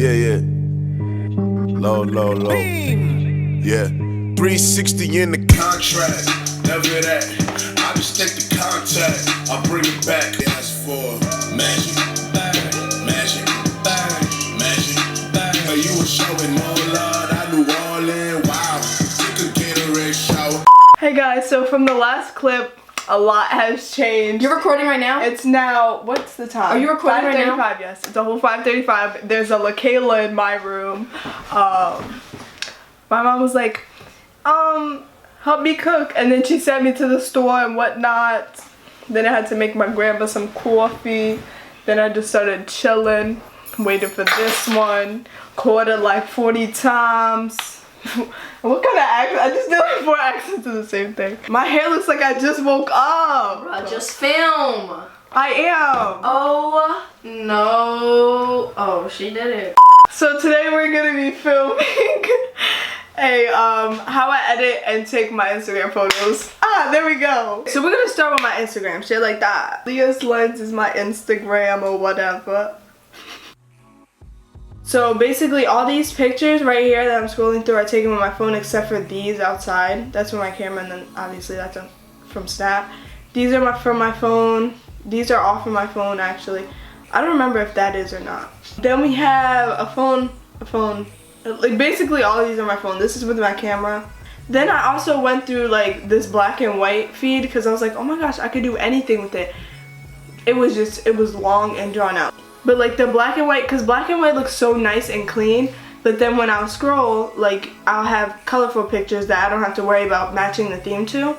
Yeah. Low. Yeah. 360 in the contract. Never that. I just take the contact. I bring it back. Ask for magic. Magic. Hey, you were showing more love. I knew all in. Wow. Take a Gatorade shower. Hey guys, so from the last clip, a lot has changed. You're recording right now? It's now, what's the time? Are you recording right now? 5:35, yes. It's a whole 5:35. There's a LaKayla in my room. My mom was like, help me cook. And then she sent me to the store and whatnot. Then I had to make my grandpa some coffee. Then I just started chilling, waiting for this one. Called it like 40 times. What kind of accent? I just did like 4 accents of the same thing. My hair looks like I just woke up. Bruh, just film. I am. Oh no. Oh, she did it. So today we're gonna be filming how I edit and take my Instagram photos. There we go. So we're gonna start with my Instagram, shit like that. Lia'sLens is my Instagram or whatever. So basically all these pictures right here that I'm scrolling through are taken with my phone except for these outside. That's with my camera, and then obviously that's from Snap. These are from my phone. These are all from my phone actually. I don't remember if that is or not. Then we have a phone. Like basically all of these are my phone. This is with my camera. Then I also went through like this black and white feed because I was like, oh my gosh, I could do anything with it. It was long and drawn out. But like the black and white, because black and white looks so nice and clean, but then when I'll scroll, like I'll have colorful pictures that I don't have to worry about matching the theme to.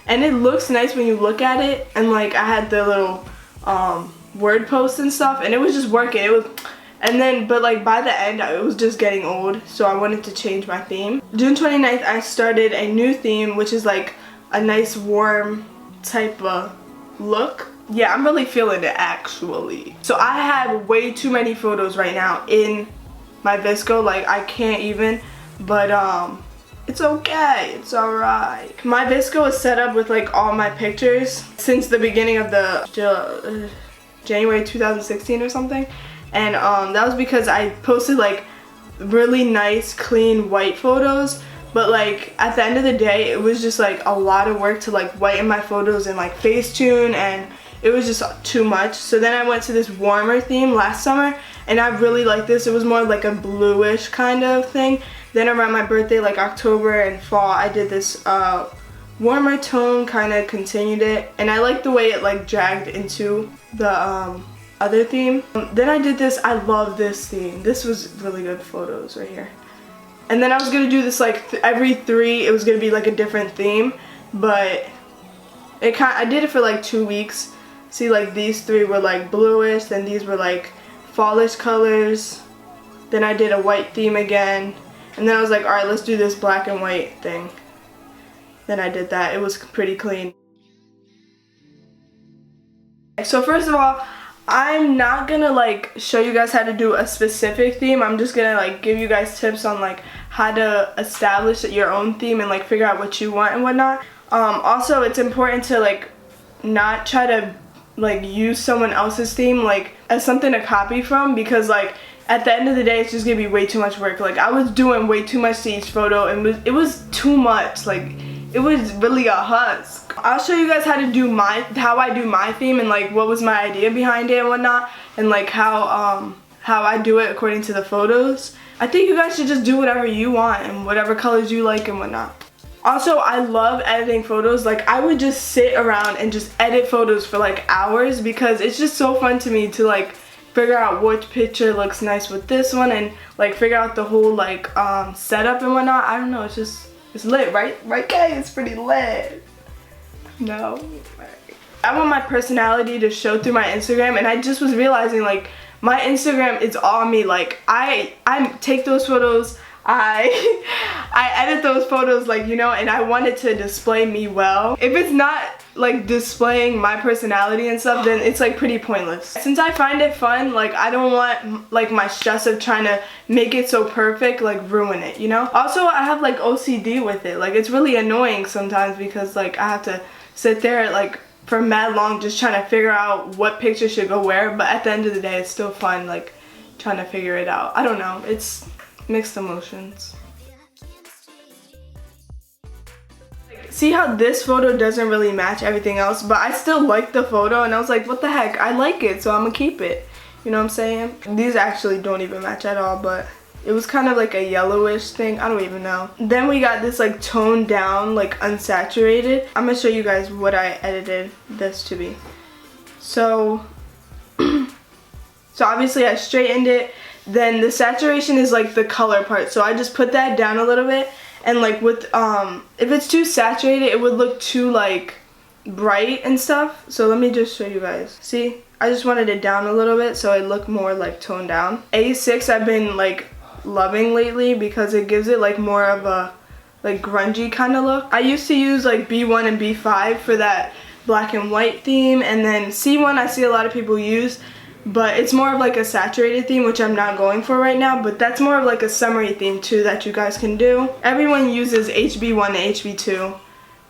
And it looks nice when you look at it, and like I had the little word posts and stuff, and it was just working. But like by the end, it was just getting old, so I wanted to change my theme. June 29th, I started a new theme, which is like a nice warm type of look. Yeah, I'm really feeling it actually. So I have way too many photos right now in my VSCO, like I can't even, but it's okay, it's alright. My VSCO is set up with like all my pictures since the beginning of the January 2016 or something. And that was because I posted like really nice clean white photos, but like at the end of the day it was just like a lot of work to like whiten my photos and like Facetune, and it was just too much. So then I went to this warmer theme last summer, and I really liked this. It was more like a bluish kind of thing. Then around my birthday, like October and fall, I did this warmer tone, kind of continued it, and I liked the way it like dragged into the other theme. Then I did this, I love this theme. This was really good photos right here. And then I was gonna do this like every 3, it was gonna be like a different theme, but I did it for like 2 weeks. See, like these 3 were like bluish, then these were like fallish colors. Then I did a white theme again, and then I was like, alright, let's do this black and white thing. Then I did that. It was pretty clean. So first of all, I'm not gonna like show you guys how to do a specific theme. I'm just gonna like give you guys tips on like how to establish your own theme and like figure out what you want and whatnot. Also, it's important to like not try to like use someone else's theme like as something to copy from, because like at the end of the day it's just gonna be way too much work. Like I was doing way too much to each photo, and it was too much. Like it was really a husk. I'll show you guys how to do how I do my theme and like what was my idea behind it and whatnot, and like how I do it according to the photos. I think you guys should just do whatever you want and whatever colors you like and whatnot. Also, I love editing photos. Like I would just sit around and just edit photos for like hours, because it's just so fun to me to like figure out which picture looks nice with this one, and like figure out the whole like setup and whatnot. I don't know, it's lit, right? Right, Kay? It's pretty lit. No. I want my personality to show through my Instagram, and I just was realizing like my Instagram is all me. Like I take those photos, I edit those photos, like, you know, and I want it to display me well. If it's not like displaying my personality and stuff, then it's like pretty pointless. Since I find it fun, like I don't want like my stress of trying to make it so perfect like ruin it, you know? Also, I have like OCD with it. Like it's really annoying sometimes, because like I have to sit there like for mad long just trying to figure out what picture should go where, but at the end of the day it's still fun like trying to figure it out. I don't know, it's mixed emotions. See how this photo doesn't really match everything else, but I still like the photo, and I was like, what the heck, I like it, so I'm gonna keep it. You know what I'm saying? These actually don't even match at all, but it was kind of like a yellowish thing. I don't even know. Then we got this like toned down, like unsaturated. I'm gonna show you guys what I edited this to be. So obviously I straightened it. Then the saturation is like the color part. So I just put that down a little bit. And like with, if it's too saturated, it would look too like bright and stuff. So let me just show you guys. See, I just wanted it down a little bit so it looked more like toned down. A6 I've been like loving lately because it gives it like more of a like grungy kind of look. I used to use like B1 and B5 for that black and white theme, and then C1 I see a lot of people use, but it's more of like a saturated theme, which I'm not going for right now, but that's more of like a summery theme too that you guys can do. Everyone uses HB1 and HB2.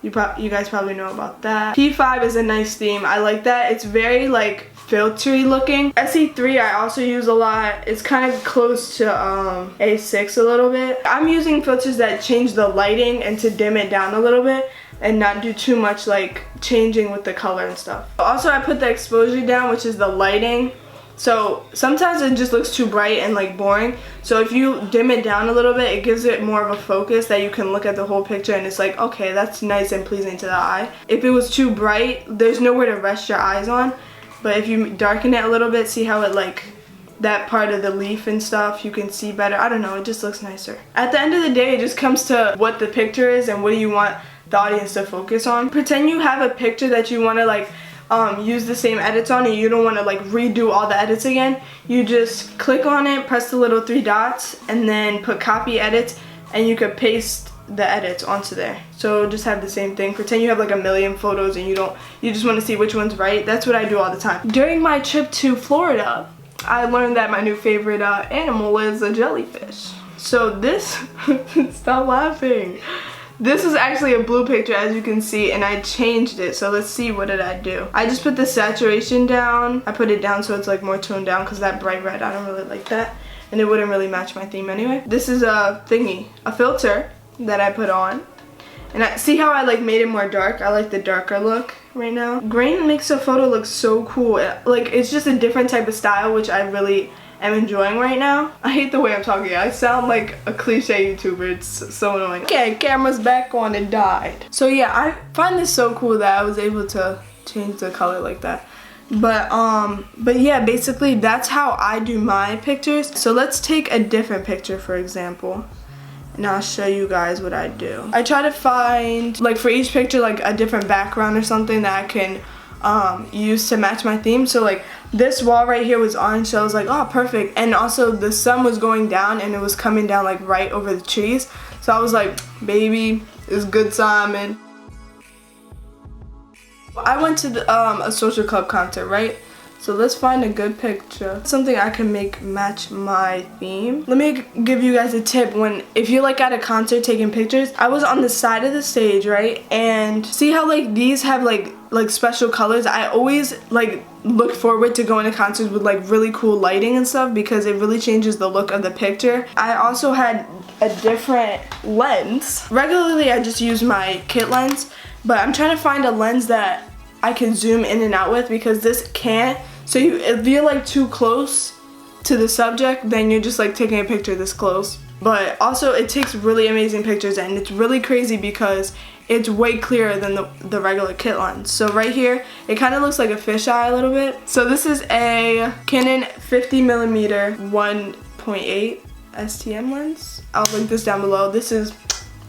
You guys probably know about that. P5 is a nice theme. I like that. It's very like filtery looking. SE3 I also use a lot. It's kind of close to A6 a little bit. I'm using filters that change the lighting and to dim it down a little bit and not do too much like changing with the color and stuff. Also I put the exposure down, which is the lighting. So sometimes it just looks too bright and like boring. So if you dim it down a little bit, it gives it more of a focus that you can look at the whole picture and it's like, okay, that's nice and pleasing to the eye. If it was too bright, there's nowhere to rest your eyes on. But if you darken it a little bit, see how it like, that part of the leaf and stuff, you can see better. I don't know, it just looks nicer. At the end of the day, it just comes to what the picture is and what do you want the audience to focus on. Pretend you have a picture that you want to like use the same edits on, and you don't want to like redo all the edits again. You just click on it, press the little 3 dots, and then put copy edits, and you could paste the edits onto there. So just have the same thing. Pretend you have like a million photos and you just want to see which one's right. That's what I do all the time. During my trip to Florida, I learned that my new favorite animal is a jellyfish. So this, stop laughing. This is actually a blue picture, as you can see, and I changed it. So let's see, what did I do? I just put the saturation down. I put it down so it's like more toned down because that bright red, I don't really like that. And it wouldn't really match my theme anyway. This is a thingy, a filter that I put on. And I see how I like made it more dark. I like the darker look right now. Grain makes a photo look so cool. Like it's just a different type of style, which I really am enjoying right now. I hate the way I'm talking. I sound like a cliche YouTuber. It's so annoying. Okay, camera's back on, it died. So yeah, I find this so cool that I was able to change the color like that. But yeah, basically that's how I do my pictures. So let's take a different picture, for example, and I'll show you guys what I do. I try to find, like for each picture, like a different background or something that I can use to match my theme. So like this wall right here was orange, so I was like, oh, perfect. And also the sun was going down and it was coming down like right over the trees. So I was like, baby, it's good timing. I went to a social club concert, right? So let's find a good picture, something I can make match my theme. Let me give you guys a tip. If you're like at a concert taking pictures, I was on the side of the stage, right? And see how like these have like special colors? I always like look forward to going to concerts with like really cool lighting and stuff because it really changes the look of the picture. I also had a different lens. Regularly I just use my kit lens, but I'm trying to find a lens that I can zoom in and out with because this can't. So if you're like too close to the subject, then you're just like taking a picture this close. But also it takes really amazing pictures, and it's really crazy because it's way clearer than the regular kit lens. So right here, it kind of looks like a fisheye a little bit. So this is a Canon 50mm 1.8 STM lens. I'll link this down below. This is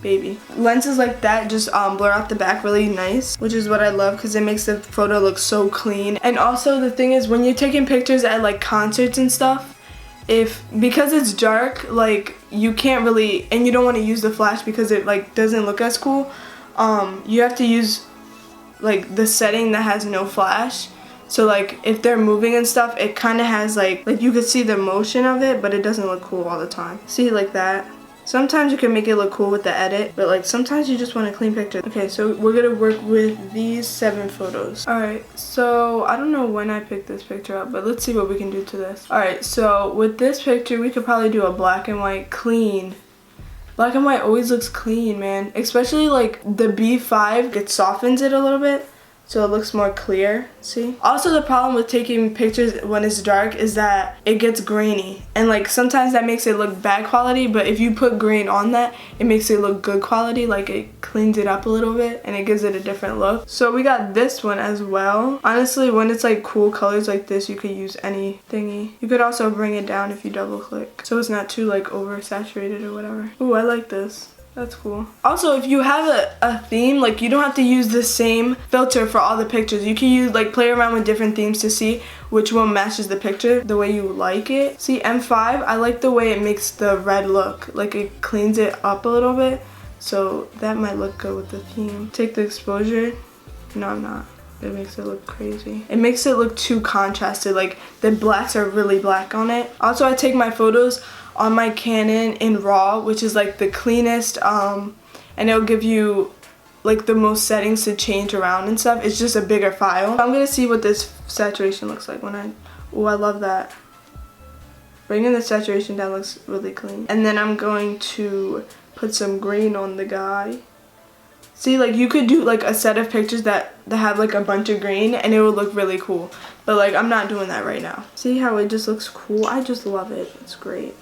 baby. Lenses like that just blur out the back really nice, which is what I love because it makes the photo look so clean. And also the thing is, when you're taking pictures at like concerts and stuff, because it's dark, like you can't really, and you don't want to use the flash because it like doesn't look as cool, you have to use like the setting that has no flash. So like if they're moving and stuff, it kind of has like you could see the motion of it, but it doesn't look cool all the time. See, like that. Sometimes you can make it look cool with the edit, but like sometimes you just want a clean picture. Okay, so we're gonna work with these 7 photos. Alright, so I don't know when I picked this picture up, but let's see what we can do to this. Alright, so with this picture, we could probably do a black and white clean. Black and white always looks clean, man. Especially like the B5, it softens it a little bit, so it looks more clear, see? Also, the problem with taking pictures when it's dark is that it gets grainy. And like sometimes that makes it look bad quality, but if you put grain on that, it makes it look good quality. Like it cleans it up a little bit and it gives it a different look. So we got this one as well. Honestly, when it's like cool colors like this, you could use any thingy. You could also bring it down if you double click, so it's not too like oversaturated or whatever. Ooh, I like this. That's cool. Also, if you have a theme, like you don't have to use the same filter for all the pictures. You can use like play around with different themes to see which one matches the picture the way you like it. See, M5, I like the way it makes the red look. Like it cleans it up a little bit. So that might look good with the theme. Take the exposure. No, I'm not. It makes it look crazy. It makes it look too contrasted. Like the blacks are really black on it. Also, I take my photos on my Canon in RAW, which is like the cleanest, and it'll give you like the most settings to change around and stuff. It's just a bigger file. I'm gonna see what this saturation looks like when I love that. Bringing the saturation down looks really clean. And then I'm going to put some green on the guy. See, like you could do like a set of pictures that have like a bunch of green and it would look really cool. But like I'm not doing that right now. See how it just looks cool? I just love it. It's great.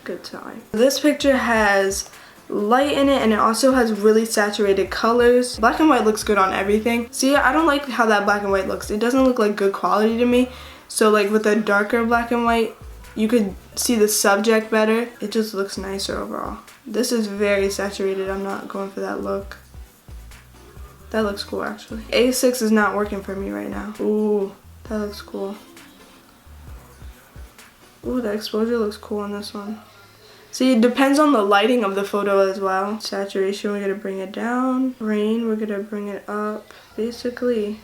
Good time. This picture has light in it and it also has really saturated colors. Black and white looks good on everything. See, I don't like how that black and white looks. It doesn't look like good quality to me. So like with a darker black and white, you could see the subject better. It just looks nicer overall. This is very saturated. I'm not going for that look. That looks cool actually. A6 is not working for me right now. Ooh, that looks cool. Ooh, the exposure looks cool on this one. See, it depends on the lighting of the photo as well. Saturation, we're gonna bring it down. Rain, we're gonna bring it up, basically.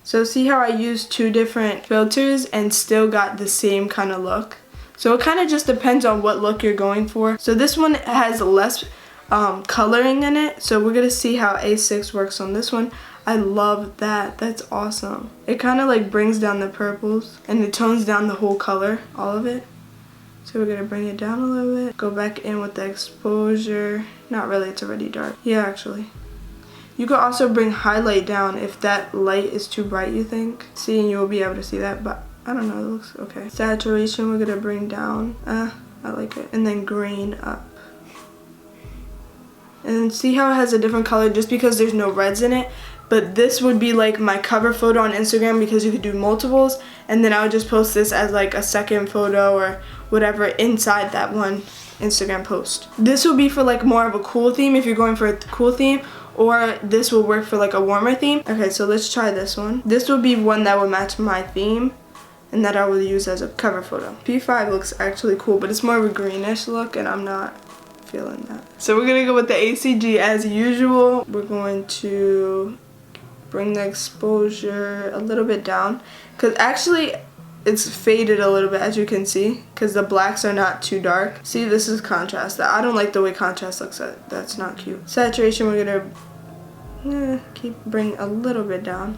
So see how I used 2 different filters and still got the same kind of look? So it kind of just depends on what look you're going for. So this one has less coloring in it. So we're gonna see how A6 works on this one. I love that. That's awesome. It kind of like brings down the purples and it tones down the whole color, all of it. So we're gonna bring it down a little bit. Go back in with the exposure. Not really, it's already dark. Yeah, actually. You could also bring highlight down if that light is too bright, you think. See, and you will be able to see that, but I don't know, it looks okay. Saturation, we're gonna bring down. I like it. And then green up. And see how it has a different color just because there's no reds in it. But this would be like my cover photo on Instagram because you could do multiples, and then I would just post this as like a second photo or whatever inside that one Instagram post. This will be for like more of a cool theme if you're going for a cool theme, or this will work for like a warmer theme. Okay, so let's try this one. This will be one that would match my theme and that I will use as a cover photo. P5 looks actually cool, but it's more of a greenish look and I'm not feeling that. So we're gonna go with the ACG as usual. We're going to bring the exposure a little bit down because actually it's faded a little bit, as you can see, because the blacks are not too dark. See, this is contrast. I don't like the way contrast looks. That's not cute. Saturation, we're gonna bring a little bit down.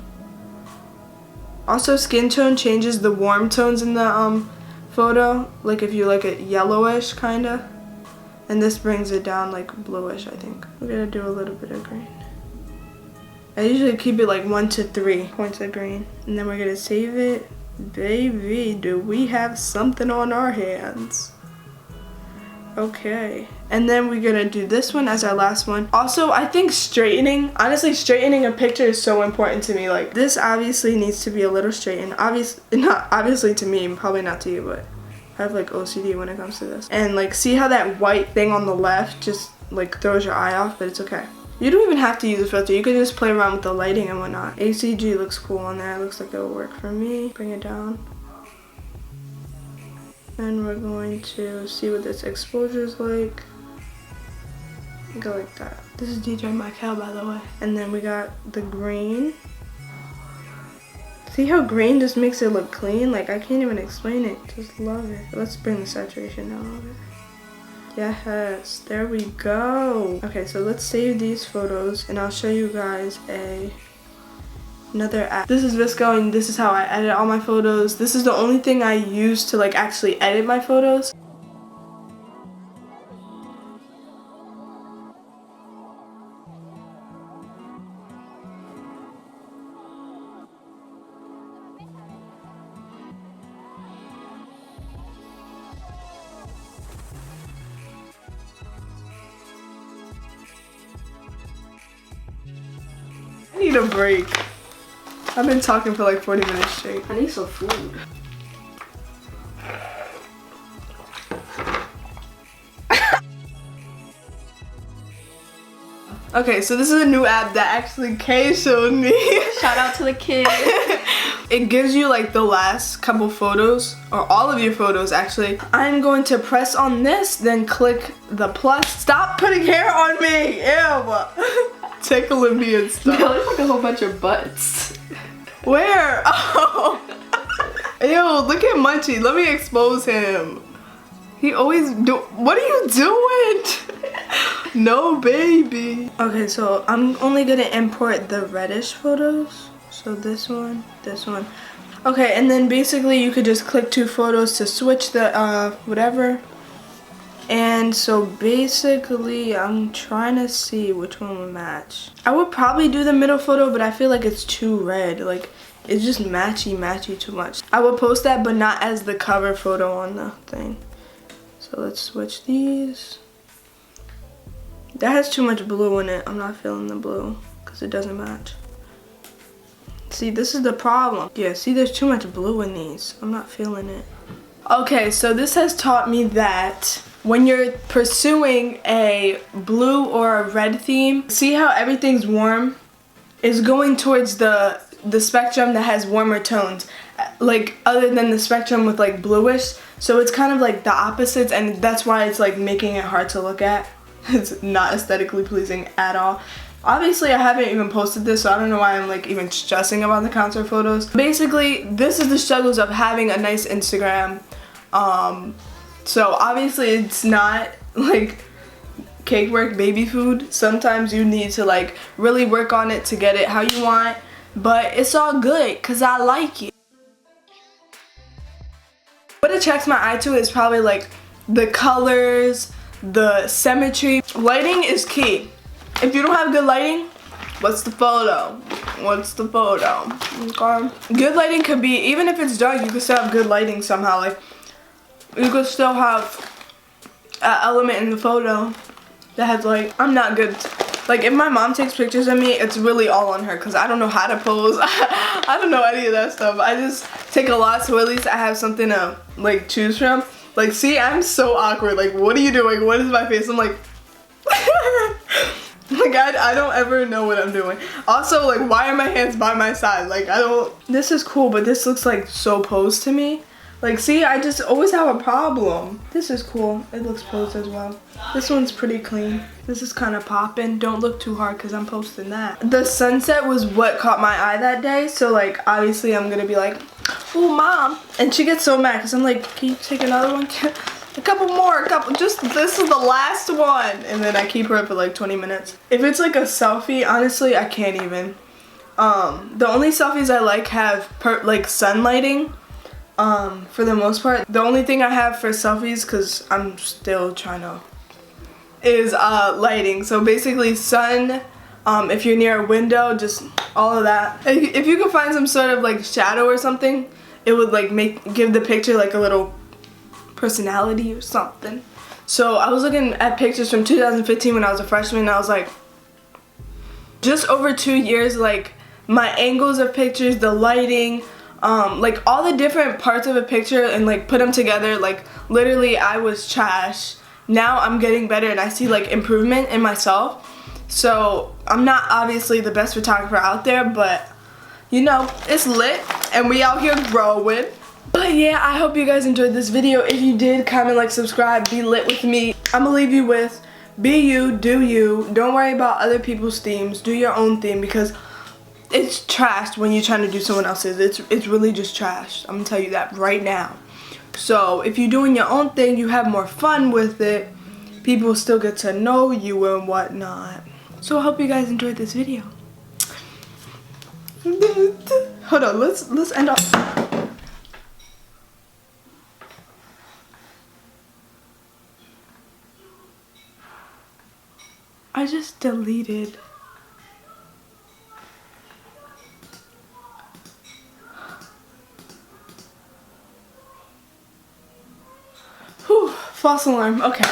Also, skin tone changes the warm tones in the photo, like if you like it yellowish kinda, and this brings it down like bluish, I think. We're gonna do a little bit of green. I usually keep it like 1 to 3 points of green. And then we're gonna save it. Baby, do we have something on our hands. Okay. And then we're gonna do this one as our last one. Also, I think honestly, straightening a picture is so important to me. Like, this obviously needs to be a little straightened. Not obviously to me, probably not to you, but I have like OCD when it comes to this. And like, see how that white thing on the left just like throws your eye off, but it's okay. You don't even have to use a filter. You can just play around with the lighting and whatnot. ACG looks cool on there. It looks like it will work for me. Bring it down. And we're going to see what this exposure is like. Go like that. This is DJ Michael, by the way. And then we got the green. See how green just makes it look clean? Like, I can't even explain it. Just love it. Let's bring the saturation down a little bit. Yes, there we go. Okay, so let's save these photos and I'll show you guys another app. This is VSCO and this is how I edit all my photos. This is the only thing I use to like actually edit my photos. I need a break. I've been talking for like 40 minutes straight. I need some food. Okay, so this is a new app that actually Kay showed me. Shout out to the kid. It gives you like the last couple photos, or all of your photos actually. I'm going to press on this, then click the plus. Stop putting hair on me! Ew! Take Olympian stuff. That looks like a whole bunch of butts. Where? Oh! Ew, look at Munchie. Let me expose him. He always do. What are you doing? No, baby. Okay, so I'm only gonna import the reddish photos. So this one, this one. Okay, and then basically you could just click 2 photos to switch the whatever. And so basically I'm trying to see which one would match. I would probably do the middle photo, but I feel like it's too red. Like it's just matchy too much. I would post that, but not as the cover photo on the thing. So let's switch these. That has too much blue in it. I'm not feeling the blue because it doesn't match. See, this is the problem. Yeah, see, there's too much blue in these. I'm not feeling it. Okay, so this has taught me that when you're pursuing a blue or a red theme, see how everything's warm? Is going towards the spectrum that has warmer tones, like other than the spectrum with like bluish. So it's kind of like the opposites, and that's why it's like making it hard to look at. It's not aesthetically pleasing at all. Obviously I haven't even posted this, so I don't know why I'm like even stressing about the concert photos. Basically, this is the struggles of having a nice Instagram. So obviously it's not like cake work, baby food. Sometimes you need to like really work on it to get it how you want, but it's all good because I like it. What attracts my eye to is probably like the colors, the symmetry. Lighting is key. If you don't have good lighting, what's the photo? What's the photo? Okay. Good lighting could be, even if it's dark, you can still have good lighting somehow. Like you could still have an element in the photo that has like, I'm not good. Like if my mom takes pictures of me, it's really all on her because I don't know how to pose. I don't know any of that stuff. I just take a lot, so at least I have something to like choose from. Like, see, I'm so awkward. Like, what are you doing? What is my face? I'm like, like I don't ever know what I'm doing. Also, like, why are my hands by my side? Like, I don't. This is cool, but this looks like so posed to me. Like, see, I just always have a problem. This is cool. It looks posed as well. This one's pretty clean. This is kind of popping. Don't look too hard because I'm posting that. The sunset was what caught my eye that day. So, like, obviously I'm going to be like, oh, Mom. And she gets so mad because I'm like, can you take another one? A couple more, just, this is the last one. And then I keep her up for like 20 minutes. If it's like a selfie, honestly, I can't even. The only selfies I like have like sun lighting. For the most part. The only thing I have for selfies, because I'm still trying to, is lighting. So basically sun, if you're near a window, just all of that. If you could find some sort of like shadow or something, it would like give the picture like a little personality or something. So I was looking at pictures from 2015 when I was a freshman, and I was like, just over 2 years, like my angles of pictures, the lighting, like all the different parts of a picture, and like put them together, like literally I was trash. Now I'm getting better and I see like improvement in myself. So I'm not obviously the best photographer out there, but you know, it's lit and we out here growing. But yeah, I hope you guys enjoyed this video. If you did, comment, like, subscribe, be lit with me. I'm gonna leave you with, be you, do you. Don't worry about other people's themes. Do your own theme, because it's trash when you're trying to do someone else's. It's really just trash. I'm gonna tell you that right now. So if you're doing your own thing, you have more fun with it, people still get to know you and whatnot. So I hope you guys enjoyed this video. Hold on, let's end off. I just deleted. Whew, false alarm. Okay.